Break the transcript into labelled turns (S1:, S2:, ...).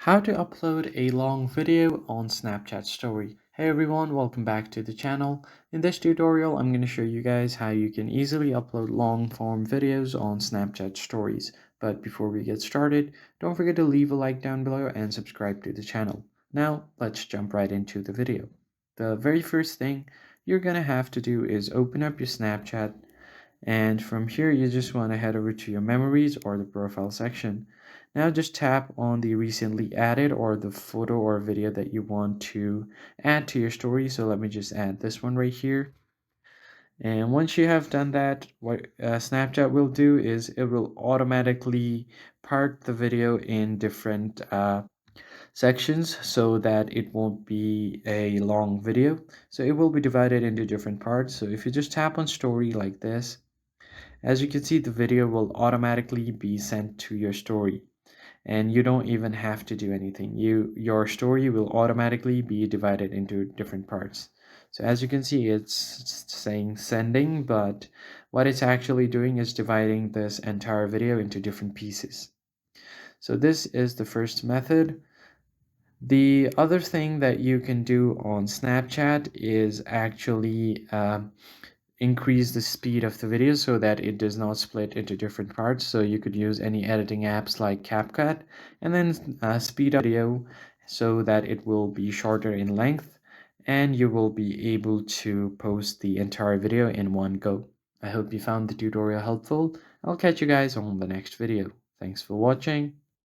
S1: How to upload a long video on Snapchat Story. Hey everyone, welcome back to the channel. In this tutorial, I'm going to show you guys how you can easily upload long form videos on Snapchat Stories. But before we get started, don't forget to leave a like down below and subscribe to the channel. Now, let's jump right into the video. The very first thing you're going to have to do is open up your Snapchat, and from here you just want to head over to your memories or the profile section. Now just tap on the recently added or the photo or video that you want to add to your story. So let me just add this one right here. And once you have done that, what Snapchat will do is it will automatically part the video in different sections so that it won't be a long video. So it will be divided into different parts. So if you just tap on story like this, as you can see, the video will automatically be sent to your story, and you don't even have to do anything. Your story will automatically be divided into different parts. So as you can see, it's saying sending, but what it's actually doing is dividing this entire video into different pieces. So this is the first method. The other thing that you can do on Snapchat is actually increase the speed of the video so that it does not split into different parts. So you could use any editing apps like CapCut and then speed up video so that it will be shorter in length and you will be able to post the entire video in one go. I hope you found the tutorial helpful. I'll catch you guys on the next video. Thanks for watching.